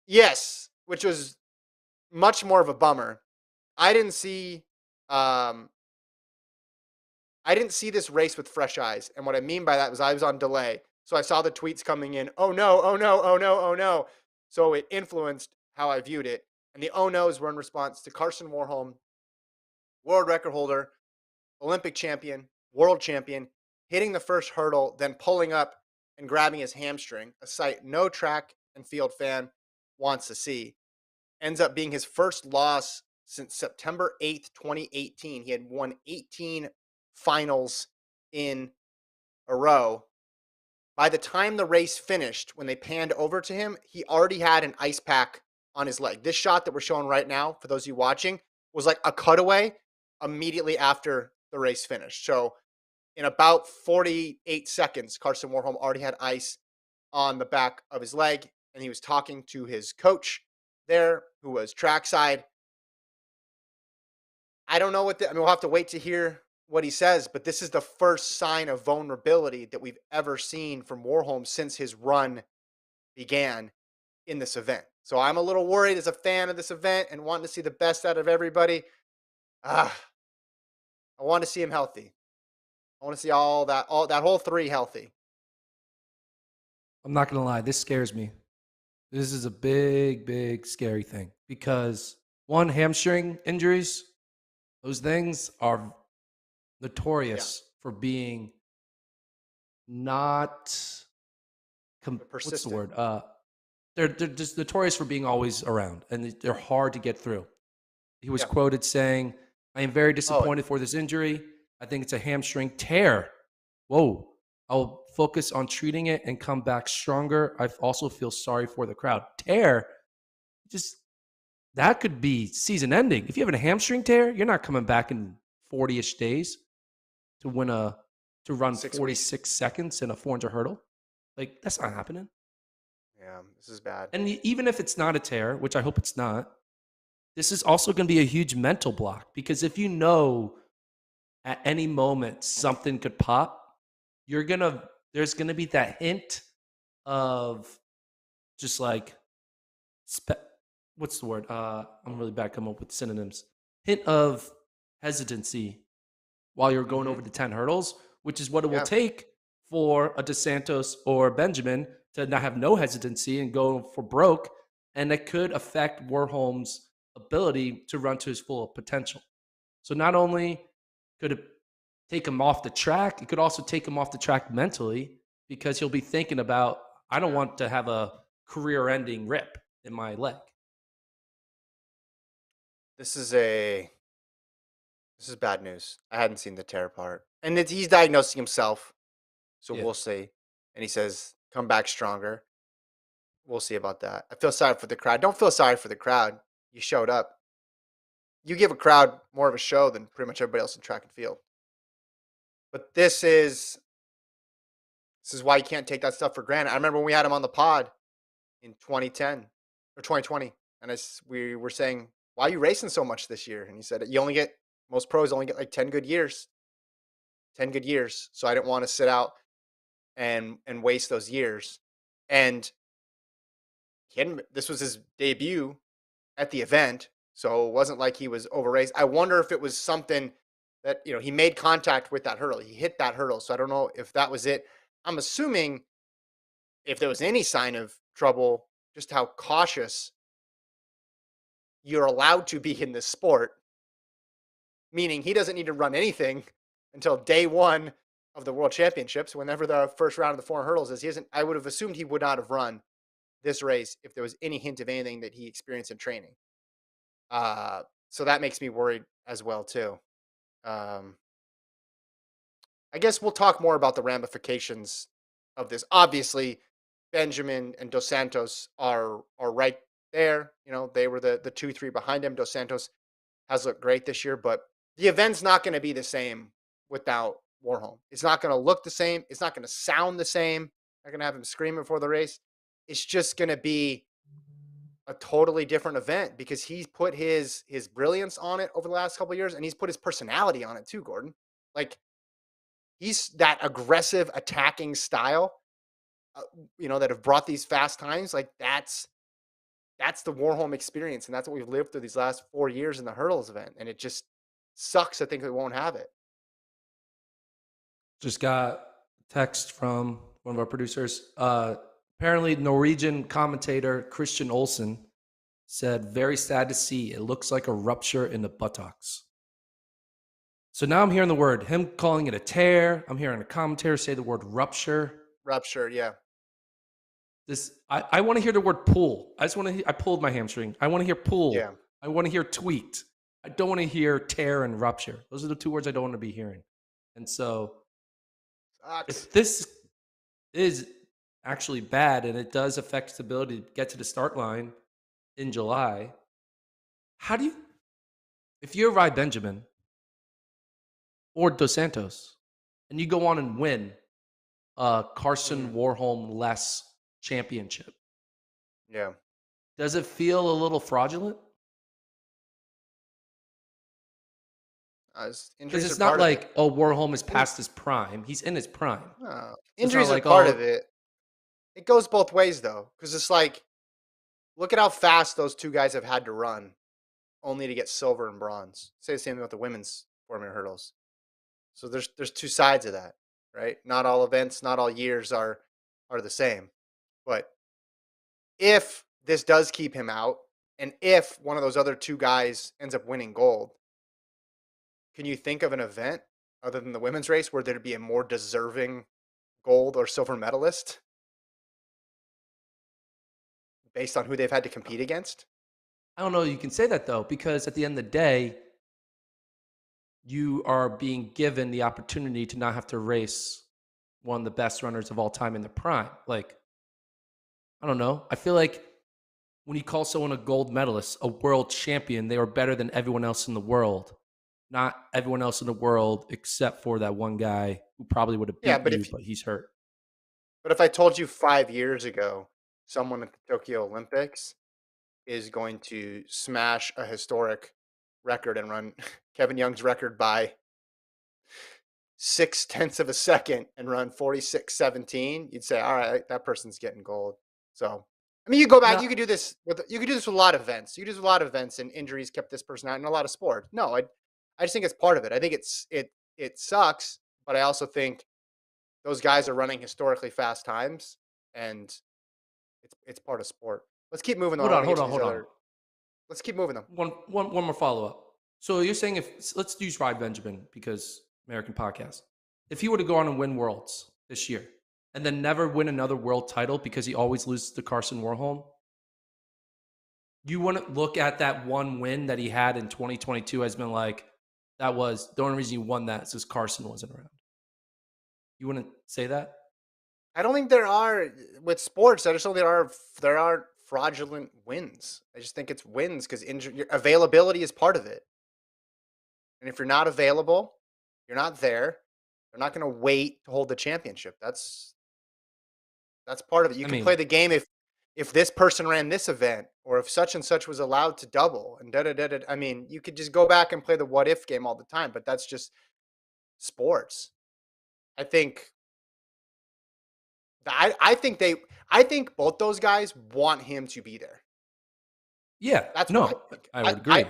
Yes, which was much more of a bummer. I didn't see um I didn't see this race with fresh eyes. And what I mean by that was I was on delay. So I saw the tweets coming in, "Oh no, oh no, oh no, oh no." So it influenced how I viewed it. And the oh no's were in response to Karsten Warholm, world record holder, Olympic champion, world champion, hitting the first hurdle, then pulling up and grabbing his hamstring, a sight no track and field fan wants to see. Ends up being his first loss since September 8th, 2018. He had won 18 finals in a row. By the time the race finished, when they panned over to him, he already had an ice pack on his leg. This shot that we're showing right now, for those of you watching, was like a cutaway immediately after the race finished. So in about 48 seconds, Carson Warholm already had ice on the back of his leg, and he was talking to his coach there, who was trackside. I don't know I mean, we'll have to wait to hear what he says, but this is the first sign of vulnerability that we've ever seen from Warholm since his run began in this event. So I'm a little worried as a fan of this event and wanting to see the best out of everybody. Ah, I want to see him healthy. I want to see all that whole three healthy. I'm not gonna lie, this scares me. This is a big, big, scary thing because one, hamstring injuries, those things are Yeah, notorious for being not they're what's the persistent. word? They're just notorious for being always around, and they're hard to get through. He was Yeah. quoted saying, "I am very Oh, disappointed for this injury. I think it's a hamstring tear. Whoa. I'll focus on treating it and come back stronger. I also feel sorry for the crowd. Tear, just that could be season ending. If you have a hamstring tear, you're not coming back in 40-ish days to win a to run 6 weeks. 46 seconds in a 400 hurdle. Like that's not happening. Yeah, this is bad. And even if it's not a tear, which I hope it's not, this is also going to be a huge mental block because if you know at any moment something could pop, you're going to there's going to be that hint of just like spe- what's the word? I'm really bad coming up with synonyms. Hint of hesitancy while you're going Mm-hmm. over the 10 hurdles, which is what it will Yeah. take for a DeSantos or Benjamin to not have no hesitancy and go for broke. And that could affect Warholm's ability to run to his full potential. So not only could it take him off the track, it could also take him off the track mentally because he'll be thinking about, I don't Yeah. want to have a career ending rip in my leg. This is a this is bad news. I hadn't seen the tear part, and he's diagnosing himself, so Yeah. we'll see. And he says, "Come back stronger." We'll see about that. I feel sorry for the crowd. Don't feel sorry for the crowd. You showed up. You give a crowd more of a show than pretty much everybody else in track and field. But this is why you can't take that stuff for granted. I remember when we had him on the pod in 2010 or 2020, and we were saying, "Why are you racing so much this year?" And he said, "You only get most pros only get like 10 good years, 10 good years. So I didn't want to sit out and waste those years." And this was his debut at the event, so it wasn't like he was overraced. I wonder if it was something that he made contact with that hurdle. He hit that hurdle, so I don't know if that was it. I'm assuming if there was any sign of trouble, just how cautious you're allowed to be in this sport, meaning he doesn't need to run anything until day one of the World Championships, whenever the first round of the 400 hurdles is. He isn't. I would have assumed he would not have run this race if there was any hint of anything that he experienced in training. So that makes me worried as well too. Um, I guess we'll talk more about the ramifications of this. Obviously, Benjamin and Dos Santos are right there. They were the 2-3 behind him. Dos Santos has looked great this year, but the event's not going to be the same without Warholm. It's not going to look the same. It's not going to sound the same. Not going to have him screaming before the race. It's just going to be a totally different event because he's put his brilliance on it over the last couple of years, and he's put his personality on it too, Gordon. Like he's that aggressive attacking style, uh, that have brought these fast times. Like that's the Warholm experience, and that's what we've lived through these last 4 years in the hurdles event, and it just sucks. I think we won't have it. Just got text from one of our producers. Apparently, Norwegian commentator Christian Olsen said, "Very sad to see. It looks like a rupture in the buttocks." So now I'm hearing the word, him calling it a tear. I'm hearing a commentator say the word rupture. Rupture, yeah, I want to hear the word pull. I just want to. I pulled my hamstring. I want to hear pull. yeah, I want to hear tweet. I don't want to hear tear and rupture. Those are the two words I don't want to be hearing. And so, sucks. if this is actually bad and it does affect his ability to get to the start line in July, how do you, if you're Rai Benjamin or Dos Santos, and you go on and win a Carson Mm, Warholm less championship, yeah, does it feel a little fraudulent? Because injuries are it's not part of it. like, oh, Warholm is In past his prime. He's in his prime. So it's not Injuries are like, part of oh, it. It goes both ways though, because it's like, look at how fast those 2 guys have had to run only to get silver and bronze. Say the same thing with the women's 400 hurdles. So there's 2 sides of that, right? Not all events, not all years are the same. But if this does keep him out, and if one of those other 2 guys ends up winning gold, can you think of an event other than the women's race where there'd be a more deserving gold or silver medalist based on who they've had to compete against? I don't know. You can say that though, because at the end of the day, you are being given the opportunity to not have to race one of the best runners of all time in the prime. Like, I don't know. I feel like when you call someone a gold medalist, a world champion, they are better than everyone else in the world. Not everyone else in the world except for that one guy who probably would have Yeah, beat you, but he's hurt. but if I told you 5 years ago someone at the Tokyo Olympics is going to smash a historic record and run Kevin Young's record by 0.6 of a second and run 46:17, you'd say, all right, that person's getting gold. So, I mean, you go back, No, you could do this with a lot of events. You could do this with a lot of events, and injuries kept this person out in a lot of sports. No, I just think it's part of it. I think it sucks, but I also think those guys are running historically fast times, and it's part of sport. Let's keep moving though. I want to get to these hold on. other. Let's keep moving them. One more follow up. So you're saying if let's use Ride Benjamin because American podcast. If he were to go on and win worlds this year and then never win another world title because he always loses to Carson Warholm, you wouldn't look at that one win that he had in 2022 as been like, that was the only reason he won that is because Carson wasn't around. You wouldn't say that? I don't think there are with sports. I just don't think there are fraudulent wins. I just think it's wins because injury availability is part of it. And if you're not available, you're not there. They're not going to wait to hold the championship. That's part of it. You I can play mean, the game if this person ran this event or if such and such was allowed to double and da da da da. I mean, you could just go back and play the what if game all the time, but that's just sports. I think I think I think both those guys want him to be there. yeah, That's what I no, think. I would agree.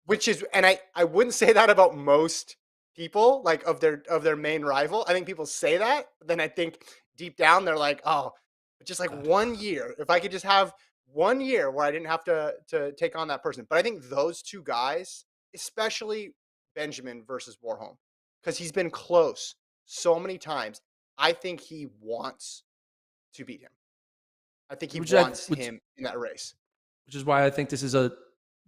Which is, and I wouldn't say that about most people, like of their main rival. I think people say that, but then I think deep down they're like, oh, but just like Uh, 1 year, if I could just have 1 year where I didn't have to take on that person. But I think those 2 guys, especially Benjamin versus Warholm, because he's been close so many times. I think he wants to beat him. I think he which, I, wants which him in that race. which is why I think this is a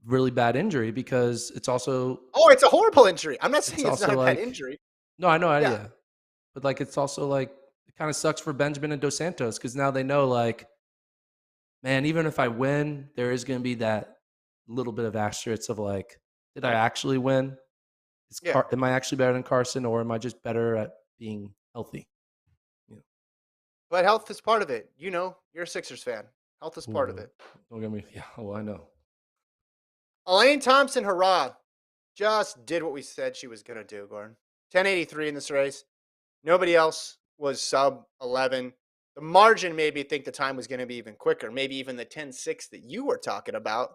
really bad injury because Oh, it's a horrible injury. I'm not it's saying it's not also a bad like injury. no, I know Yeah. idea. But like it's also like it kind of sucks for Benjamin and Dos Santos because now they know like, man, even if I win, there is gonna be that little bit of asterisk of like, did I actually win? Yeah. Am I actually better than Carson or am I just better at being healthy? You But health is part of it. You know, you're a Sixers fan. Health is know, part of it. don't get me. Yeah, oh, I know. Elaine Thompson, hurrah. Just did what we said she was going to do, Gordon. 1083 in this race. Nobody else was sub 11. The margin made me think the time was going to be even quicker. Maybe even the 10-6 that you were talking about.